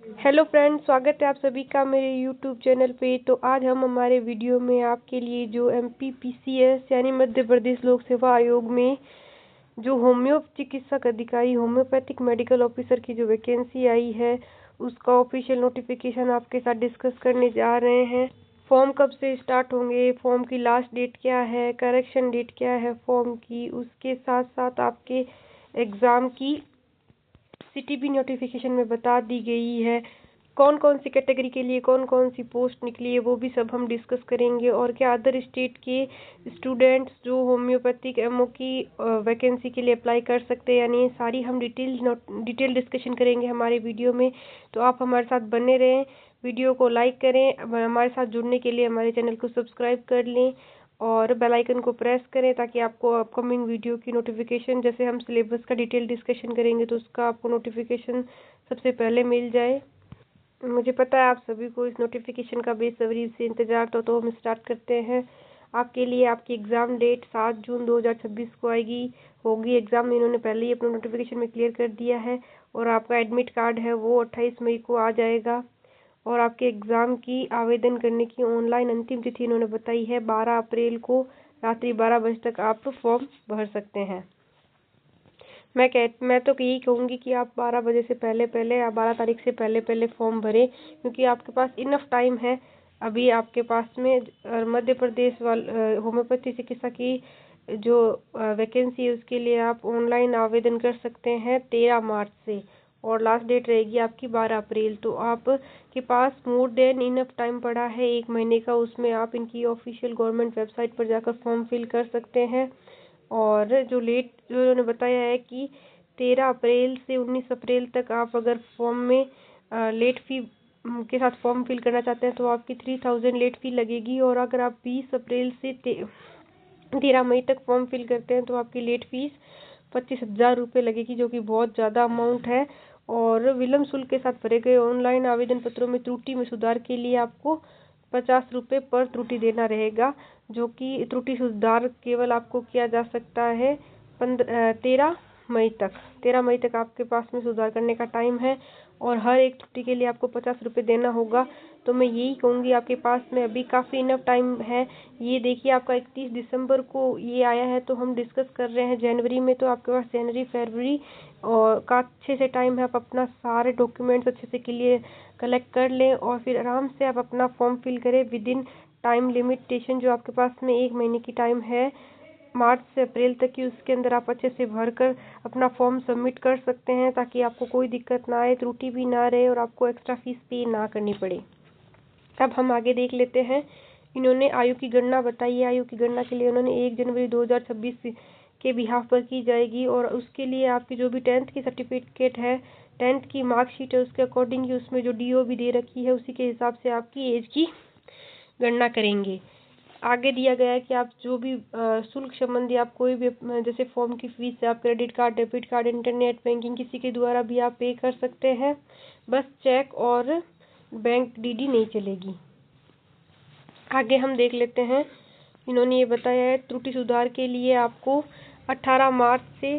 Hello friends, स्वागत है आप सभी का मेरे यूट्यूब चैनल पे। तो आज हम हमारे वीडियो में आपके लिए जो MPPCS यानी मध्य प्रदेश लोक सेवा आयोग में जो होम्यो चिकित्सक अधिकारी होम्योपैथिक मेडिकल ऑफिसर की जो वैकेंसी आई है उसका ऑफिशियल नोटिफिकेशन आपके साथ डिस्कस करने जा रहे हैं। फॉर्म कब से स्टार्ट होंगे, फॉर्म की लास्ट डेट क्या है, करेक्शन डेट क्या है फॉर्म की, उसके साथ साथ आपके एग्ज़ाम की सिटी भी नोटिफिकेशन में बता दी गई है। कौन कौन सी कैटेगरी के लिए कौन कौन सी पोस्ट निकली है वो भी सब हम डिस्कस करेंगे। और क्या अदर स्टेट के स्टूडेंट्स जो होम्योपैथिक एमओ की वैकेंसी के लिए अप्लाई कर सकते हैं, यानी सारी हम डिटेल डिस्कशन करेंगे हमारे वीडियो में। तो आप हमारे साथ बने रहें, वीडियो को लाइक करें, हमारे साथ जुड़ने के लिए हमारे चैनल को सब्सक्राइब कर लें और बेल आइकन को प्रेस करें ताकि आपको अपकमिंग वीडियो की नोटिफिकेशन, जैसे हम सिलेबस का डिटेल डिस्कशन करेंगे तो उसका आपको नोटिफिकेशन सबसे पहले मिल जाए। मुझे पता है आप सभी को इस नोटिफिकेशन का बेसब्री से इंतज़ार, तो हम स्टार्ट करते हैं। आपके लिए आपकी एग्ज़ाम डेट 7 जून 2026 को होगी। एग्ज़ाम इन्होंने पहले ही अपने नोटिफिकेशन में क्लियर कर दिया है और आपका एडमिट कार्ड है वो 28 मई को आ जाएगा। और आपके एग्ज़ाम की आवेदन करने की ऑनलाइन अंतिम तिथि इन्होंने बताई है 12 अप्रैल को रात्रि 12 बजे तक आप फॉर्म भर सकते हैं। मैं तो यही कहूँगी कि आप 12 बजे से पहले या 12 तारीख से पहले फॉर्म भरें, क्योंकि आपके पास इनफ टाइम है। अभी आपके पास में मध्य प्रदेश होम्योपैथी चिकित्सा की जो वैकेंसी है उसके लिए आप ऑनलाइन आवेदन कर सकते हैं 13 मार्च से, और लास्ट डेट रहेगी आपकी 12 अप्रैल। तो आपके पास मोर देन इनफ टाइम पड़ा है 1 महीने का। उसमें आप इनकी ऑफिशियल गवर्नमेंट वेबसाइट पर जाकर फॉर्म फिल कर सकते हैं। और जो उन्होंने बताया है कि 13 अप्रैल से 19 अप्रैल तक आप अगर फॉर्म में लेट फी के साथ फॉर्म फिल करना चाहते हैं तो आपकी 3000 लेट फी लगेगी। और अगर आप 20 अप्रैल से 13 मई तक फॉर्म फिल करते हैं तो आपकी लेट फीस 25,000 रुपये लगेगी, जो कि बहुत ज़्यादा अमाउंट है। और विलम्ब शुल्क के साथ भरे गए ऑनलाइन आवेदन पत्रों में त्रुटि में सुधार के लिए आपको 50 रुपये पर त्रुटि देना रहेगा, जो कि त्रुटि सुधार केवल आपको किया जा सकता है 13 मई तक। 13 मई तक आपके पास में सुधार करने का टाइम है और हर एक त्रुटि के लिए आपको 50 रुपये देना होगा। तो मैं यही कहूँगी आपके पास में अभी काफ़ी इनफ टाइम है। ये देखिए आपका 31 दिसंबर को ये आया है, तो हम डिस्कस कर रहे हैं जनवरी में। तो आपके पास जनवरी फरवरी और का अच्छे से टाइम है। आप अपना सारे डॉक्यूमेंट्स अच्छे से क्लियर कलेक्ट कर लें और फिर आराम से आप अपना फॉर्म फिल करें विद इन टाइम लिमिटेशन जो आपके पास में 1 महीने की टाइम है मार्च से अप्रैल तक की। उसके अंदर आप अच्छे से भरकर अपना फॉर्म सबमिट कर सकते हैं ताकि आपको कोई दिक्कत ना आए, त्रुटि भी ना रहे और आपको एक्स्ट्रा फीस पे ना करनी पड़े। अब हम आगे देख लेते हैं। इन्होंने आयु की गणना बताई है। आयु की गणना के लिए उन्होंने 1 जनवरी 2026 के बिहाफ पर की जाएगी और उसके लिए आपकी जो भी 10th की सर्टिफिकेट है, 10th की मार्कशीट है, उसके अकॉर्डिंग ही उसमें जो DO भी दे रखी है उसी के हिसाब से आपकी एज की गणना करेंगे। आगे दिया गया है कि आप जो भी शुल्क संबंधी आप कोई भी जैसे फॉर्म की फीस है, आप credit card, debit card, internet banking किसी के द्वारा भी आप पे कर सकते हैं। बस चेक और बैंक DD नहीं चलेगी। आगे हम देख लेते हैं। इन्होंने ये बताया है त्रुटि सुधार के लिए आपको 18 मार्च से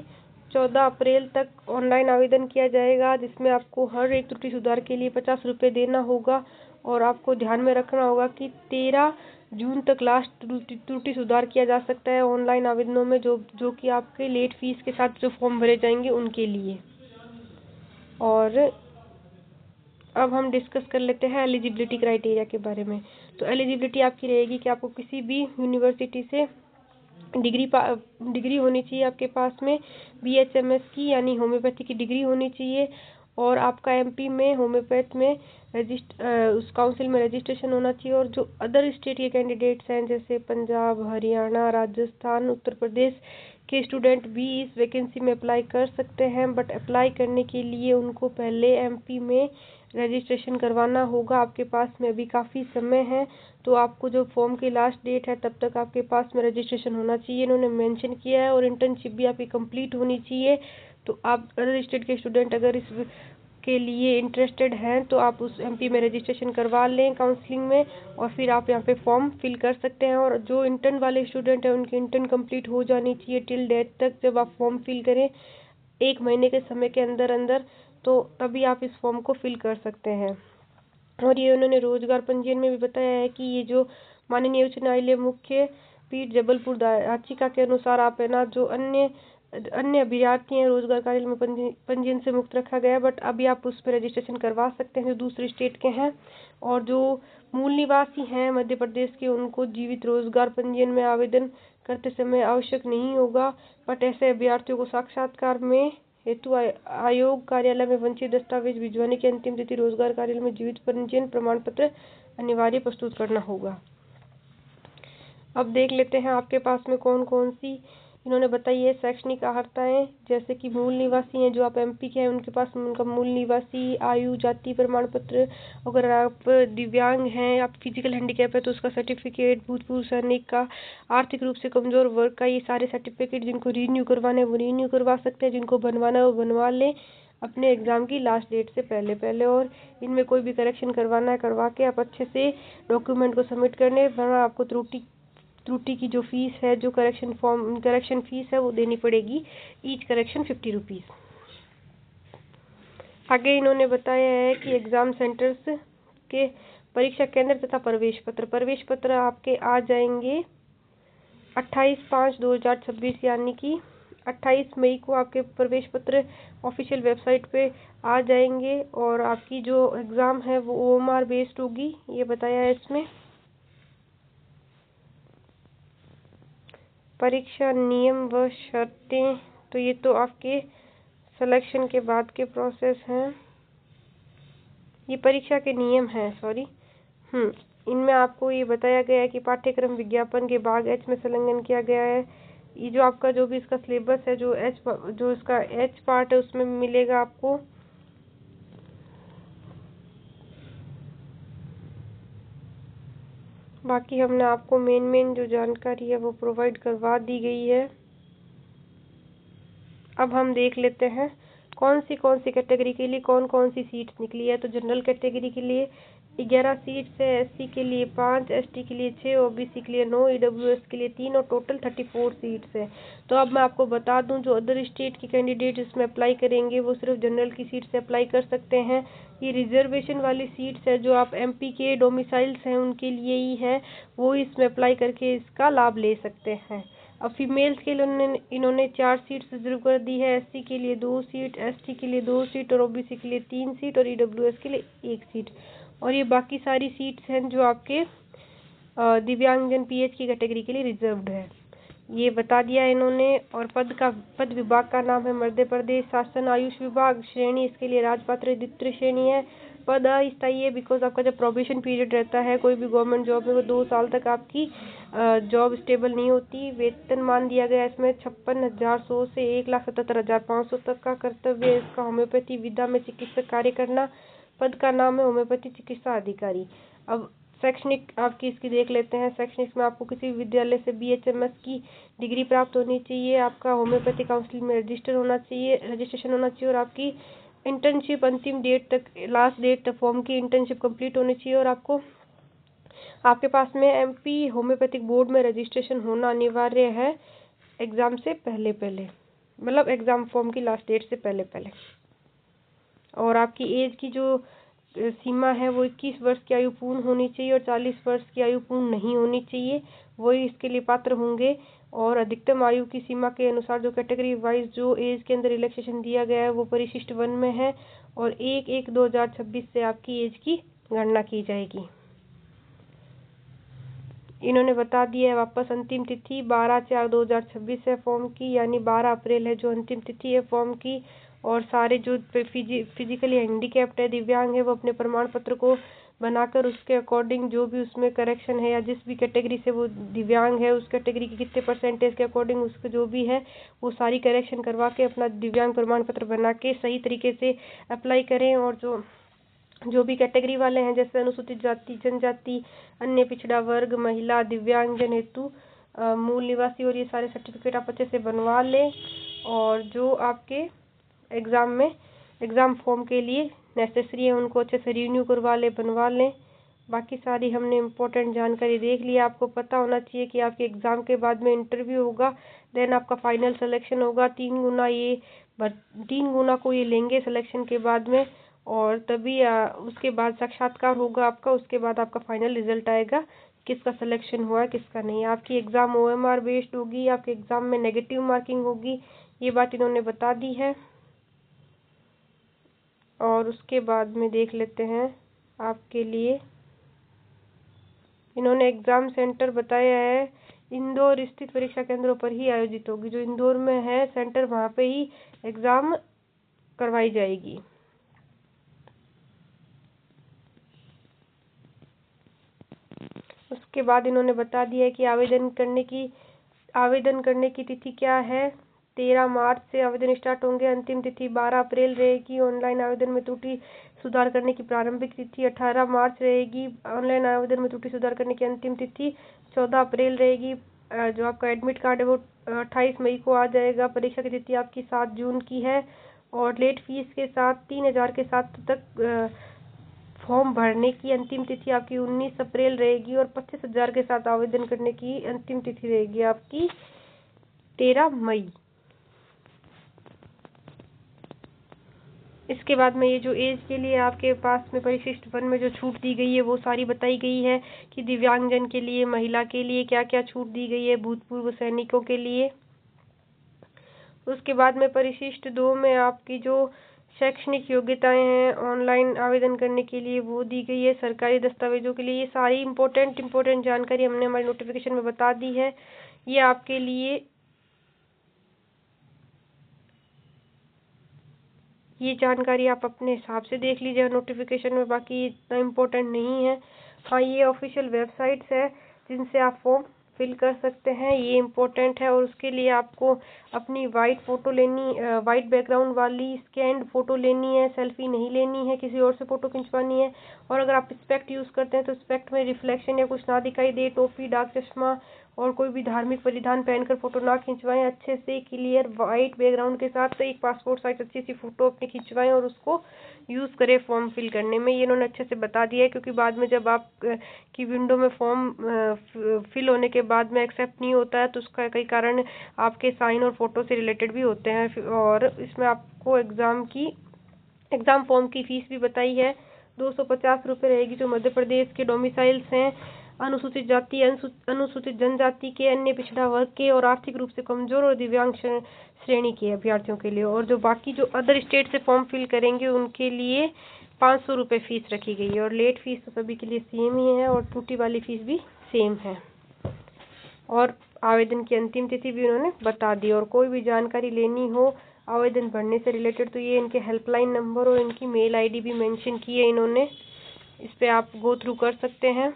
14 अप्रैल तक ऑनलाइन आवेदन किया जाएगा, जिसमें आपको हर एक त्रुटि सुधार के लिए 50 रुपये देना होगा। और आपको ध्यान में रखना होगा कि 13 जून तक लास्ट त्रुटि सुधार किया जा सकता है ऑनलाइन आवेदनों में, जो कि आपके लेट फीस के साथ जो फॉर्म भरे जाएंगे उनके लिए। और अब हम डिस्कस कर लेते हैं एलिजिबिलिटी क्राइटेरिया के बारे में। तो एलिजिबिलिटी आपकी रहेगी कि आपको किसी भी यूनिवर्सिटी से डिग्री होनी चाहिए आपके पास में BHMS की, यानी होम्योपैथी की डिग्री होनी चाहिए। और आपका MP में होम्योपैथ में उस काउंसिल में रजिस्ट्रेशन होना चाहिए। और जो अदर स्टेट के कैंडिडेट्स हैं जैसे पंजाब, हरियाणा, राजस्थान, उत्तर प्रदेश के स्टूडेंट भी इस वैकेंसी में अप्लाई कर सकते हैं, बट अप्लाई करने के लिए उनको पहले MP में रजिस्ट्रेशन करवाना होगा। आपके पास में अभी काफ़ी समय है, तो आपको जो फॉर्म की लास्ट डेट है तब तक आपके पास में रजिस्ट्रेशन होना चाहिए, इन्होंने मेंशन किया है। और इंटर्नशिप भी आपकी कंप्लीट होनी चाहिए। तो आप अदर स्टेट के स्टूडेंट अगर इस के लिए इंटरेस्टेड हैं तो आप उस MP में रजिस्ट्रेशन करवा लें काउंसलिंग में, और फिर आप यहाँ पे फॉर्म फिल कर सकते हैं। और जो इंटर्न वाले स्टूडेंट हैं उनकी इंटर्न कंप्लीट हो जानी चाहिए टिल डेट तक। जब आप फॉर्म फिल करें 1 महीने के समय के अंदर अंदर तो तभी आप इस फॉर्म को फिल कर सकते हैं। और ये उन्होंने रोजगार पंजीयन में भी बताया है कि ये जो माननीय उच्च न्यायालय मुख्य पीठ जबलपुर याचिका के अनुसार आप है ना जो अन्य अभ्यर्थी हैं रोजगार कार्यालय में पंजीयन से मुक्त रखा गया है, बट अभी आप उस पर रजिस्ट्रेशन करवा सकते हैं जो दूसरे स्टेट के हैं। और जो मूल निवासी हैं मध्य प्रदेश के, उनको जीवित रोजगार पंजीयन में आवेदन करते समय आवश्यक नहीं होगा, बट ऐसे अभ्यर्थियों को साक्षात्कार में हेतु आयोग कार्यालय में वंचित दस्तावेज भिजवाने की अंतिम तिथि रोजगार कार्यालय में जीवित पंजीयन प्रमाण पत्र अनिवार्य प्रस्तुत करना होगा। अब देख लेते हैं आपके पास में कौन कौन सी इन्होंने बताई है शैक्षणिक अर्हताएं। जैसे कि मूल निवासी हैं, जो आप एमपी के हैं उनके पास उनका मूल निवासी आयु जाति प्रमाण पत्र, अगर आप दिव्यांग हैं, आप फिजिकल हैंडीकैप है तो उसका सर्टिफिकेट, भूतपूर्व सैनिक का, आर्थिक रूप से कमजोर वर्ग का, ये सारे सर्टिफिकेट जिनको रीन्यू करवाना है वो रीन्यू करवा सकते हैं, जिनको बनवाना है वो बनवा लें अपने एग्ज़ाम की लास्ट डेट से पहले पहले। और इनमें कोई भी करेक्शन करवाना है करवा के आप अच्छे से डॉक्यूमेंट को सबमिट करने, वरना आपको त्रुटि की जो फीस है, जो करेक्शन फीस है वो देनी पड़ेगी, ईच करेक्शन 50 रुपीज़। आगे इन्होंने बताया है कि एग्ज़ाम सेंटर्स के परीक्षा केंद्र तथा प्रवेश पत्र आपके आ जाएंगे 28/5/2026, यानी कि 28 मई को आपके प्रवेश पत्र ऑफिशियल वेबसाइट पे आ जाएंगे। और आपकी जो एग्ज़ाम है वो OMR बेस्ड होगी, ये बताया है इसमें। परीक्षा नियम व शर्तें, तो ये तो आपके सिलेक्शन के बाद के प्रोसेस हैं, ये परीक्षा के नियम हैं, सॉरी। इनमें आपको ये बताया गया है कि पाठ्यक्रम विज्ञापन के भाग H में संलग्न किया गया है। ये जो आपका जो भी इसका सिलेबस है, जो इसका H पार्ट है उसमें मिलेगा आपको। बाकी हमने आपको मेन जो जानकारी है वो प्रोवाइड करवा दी गई है। अब हम देख लेते हैं कौन सी कैटेगरी के लिए कौन कौन सी सीट्स निकली है। तो जनरल कैटेगरी के लिए 11 सीट्स है, SC के लिए 5, ST के लिए 6, OBC के लिए 9, EWS के लिए 3 और टोटल 34 सीट्स है। तो अब मैं आपको बता दूं, जो अदर स्टेट के कैंडिडेट इसमें अप्लाई करेंगे वो सिर्फ जनरल की सीट से अप्लाई कर सकते हैं। ये रिजर्वेशन वाली सीट्स है, जो आप MP के डोमिसाइल्स हैं उनके लिए ही है, वो इसमें अप्लाई करके इसका लाभ ले सकते हैं। अब फीमेल्स के लिए इन्होंने 4 सीट्स रिजर्व कर दी है, SC के लिए 2 सीट, ST के लिए 2 सीट और OBC के लिए 3 सीट और EWS के लिए 1 सीट। और ये बाकी सारी सीट्स हैं जो आपके दिव्यांगजन PH की कैटेगरी के लिए रिजर्व्ड है, ये बता दिया है इन्होंने। और पद विभाग का नाम है मध्य प्रदेश शासन आयुष विभाग। श्रेणी इसके लिए राजपात्र द्वितीय श्रेणी है। पद अस्थायी है, बिकॉज आपका जब प्रोबेशन पीरियड रहता है कोई भी गवर्नमेंट जॉब में, वो 2 साल तक आपकी जॉब स्टेबल नहीं होती। वेतनमान दिया गया है इसमें 56,100 से 1,77,500 तक का। कर्तव्य इसका होम्योपैथी विधा में चिकित्सक कार्य करना। पद का नाम है होम्योपैथी चिकित्सा अधिकारी। अब शैक्षणिक आपकी इसकी देख लेते हैं। शैक्षणिक में आपको किसी विद्यालय से BHMS की डिग्री प्राप्त होनी चाहिए, आपका होम्योपैथी काउंसिल में रजिस्ट्रेशन होना चाहिए और आपकी इंटर्नशिप अंतिम डेट तक, लास्ट डेट तक फॉर्म की इंटर्नशिप कंप्लीट होनी चाहिए। और आपके पास में MP होम्योपैथिक बोर्ड में रजिस्ट्रेशन होना अनिवार्य है एग्ज़ाम से पहले पहले, मतलब एग्ज़ाम फॉर्म की लास्ट डेट से पहले पहले। और आपकी एज की जो सीमा है वो 21 वर्ष की आयु पूर्ण होनी चाहिए और 40 वर्ष की आयु पूर्ण नहीं होनी चाहिए, वही इसके लिए पात्र होंगे। और अधिकतम आयु की सीमा के अनुसार जो कैटेगरी वाइज जो एज के अंदर रिलैक्सेशन दिया गया है वो परिशिष्ट 1 में है और 1/1/2026 से आपकी एज की गणना की जाएगी। इन्होंने बता दिया है वापस अंतिम तिथि 12/4/2026 है फॉर्म की, यानी 12 अप्रैल है जो अंतिम तिथि है फॉर्म की। और सारे जो फिजिकली हैंडीकैप्ड है, दिव्यांग है, वो अपने प्रमाण पत्र को बनाकर उसके अकॉर्डिंग जो भी उसमें करेक्शन है, या जिस भी कैटेगरी से वो दिव्यांग है उस कैटेगरी की कितने परसेंटेज के अकॉर्डिंग उसके जो भी है वो सारी करेक्शन करवा के अपना दिव्यांग प्रमाण पत्र बना के सही तरीके से अप्लाई करें। और जो भी कैटेगरी वाले हैं, जैसे अनुसूचित जाति, जनजाति, अन्य पिछड़ा वर्ग, महिला, दिव्यांगजन हेतु मूल निवासी, और ये सारे सर्टिफिकेट आप अच्छे से बनवा लें। और जो आपके एग्ज़ाम फॉर्म के लिए नेसेसरी है उनको अच्छे से रिन्यू करवा लें, बनवा लें। बाकी सारी हमने इम्पोर्टेंट जानकारी देख ली। आपको पता होना चाहिए कि आपके एग्ज़ाम के बाद में इंटरव्यू होगा, देन आपका फाइनल सिलेक्शन होगा। 3 गुना ये 3 गुना को ये लेंगे सिलेक्शन के बाद में, और तभी उसके बाद साक्षात्कार होगा आपका। उसके बाद आपका फाइनल रिजल्ट आएगा, किसका सिलेक्शन हुआ है किसका नहीं। आपकी एग्ज़ाम OMR बेस्ड होगी, आपके एग्ज़ाम में नेगेटिव मार्किंग होगी, ये बात इन्होंने बता दी है। और उसके बाद में देख लेते हैं आपके लिए, इन्होंने एग्ज़ाम सेंटर बताया है इंदौर स्थित परीक्षा केंद्रों पर ही आयोजित होगी। जो इंदौर में है सेंटर, वहाँ पे ही एग्ज़ाम करवाई जाएगी। उसके बाद इन्होंने बता दिया है कि आवेदन करने की तिथि क्या है। 13 मार्च से आवेदन स्टार्ट होंगे, अंतिम तिथि 12 अप्रैल रहेगी। ऑनलाइन आवेदन में त्रुटि सुधार करने की प्रारंभिक तिथि 18 मार्च रहेगी। ऑनलाइन आवेदन में त्रुटि सुधार करने की अंतिम तिथि 14 अप्रैल रहेगी। जो आपका एडमिट कार्ड है वो 28 मई को आ जाएगा। परीक्षा की तिथि आपकी 7 जून की है, और लेट फीस के साथ 3000 के साथ तक फॉर्म भरने की अंतिम तिथि आपकी 19 अप्रैल रहेगी, और 25,000 के साथ आवेदन करने की अंतिम तिथि रहेगी आपकी 13 मई। इसके बाद में ये जो एज के लिए आपके पास में परिशिष्ट वन में जो छूट दी गई है वो सारी बताई गई है कि दिव्यांगजन के लिए, महिला के लिए क्या क्या छूट दी गई है, भूतपूर्व सैनिकों के लिए। उसके बाद में परिशिष्ट 2 में आपकी जो शैक्षणिक योग्यताएं हैं ऑनलाइन आवेदन करने के लिए वो दी गई है। सरकारी दस्तावेजों के लिए ये सारी इम्पोर्टेंट जानकारी हमने हमारे नोटिफिकेशन में बता दी है। ये आपके लिए ये जानकारी आप अपने हिसाब से देख लीजिए नोटिफिकेशन में, बाकी इतना इम्पोर्टेंट नहीं है। हाँ, ये ऑफिशियल वेबसाइट्स है जिनसे आप फॉर्म फिल कर सकते हैं, ये इम्पोर्टेंट है। और उसके लिए आपको अपनी वाइट बैकग्राउंड वाली स्कैन्ड फ़ोटो लेनी है, सेल्फी नहीं लेनी है, किसी और से फ़ोटो खिंचवानी है। और अगर आप स्पेक्ट यूज़ करते हैं तो स्पेक्ट में रिफ्लेक्शन या कुछ ना दिखाई दे, टोपी, डार्क चश्मा और कोई भी धार्मिक परिधान पहनकर फ़ोटो ना खिंचवाएं। अच्छे से क्लियर वाइट बैकग्राउंड के साथ एक पासपोर्ट साइज अच्छी सी फ़ोटो अपनी खिंचवाएं और उसको यूज़ करें फॉर्म फिल करने में। ये इन्होंने अच्छे से बता दिया है, क्योंकि बाद में जब आप की विंडो में फॉर्म फिल होने के बाद में एक्सेप्ट नहीं होता है तो उसका कई कारण आपके साइन और फ़ोटो से रिलेटेड भी होते हैं। और इसमें आपको एग्ज़ाम फॉर्म की फ़ीस भी बताई है, 250 रुपये रहेगी। जो मध्य प्रदेश के डोमिसाइल्स हैं, अनुसूचित जाति, अनुसूचित जनजाति के, अन्य पिछड़ा वर्ग के और आर्थिक रूप से कमज़ोर और दिव्यांग श्रेणी के अभ्यर्थियों के लिए। और जो बाकी जो अदर स्टेट से फॉर्म फिल करेंगे उनके लिए 500 रुपये फ़ीस रखी गई है। और लेट फीस तो सभी के लिए सेम ही है, और त्रुटि वाली फ़ीस भी सेम है। और आवेदन की अंतिम तिथि भी उन्होंने बता दी। और कोई भी जानकारी लेनी हो आवेदन भरने से रिलेटेड तो ये इनके हेल्पलाइन नंबर और इनकी मेल आईडी भी मेंशन की है इन्होंने, इस पर आप गो थ्रू कर सकते हैं।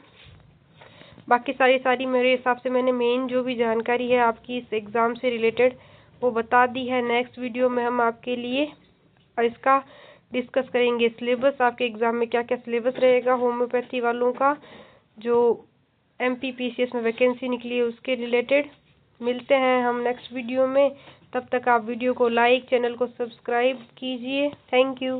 बाकी सारी मेरे हिसाब से मैंने मेन जो भी जानकारी है आपकी इस एग्ज़ाम से रिलेटेड वो बता दी है। नेक्स्ट वीडियो में हम आपके लिए इसका डिस्कस करेंगे सिलेबस, आपके एग्ज़ाम में क्या क्या सिलेबस रहेगा होम्योपैथी वालों का, जो MPPCS में वैकेंसी निकली है उसके रिलेटेड। मिलते हैं हम नेक्स्ट वीडियो में, तब तक आप वीडियो को लाइक, चैनल को सब्सक्राइब कीजिए। Thank you.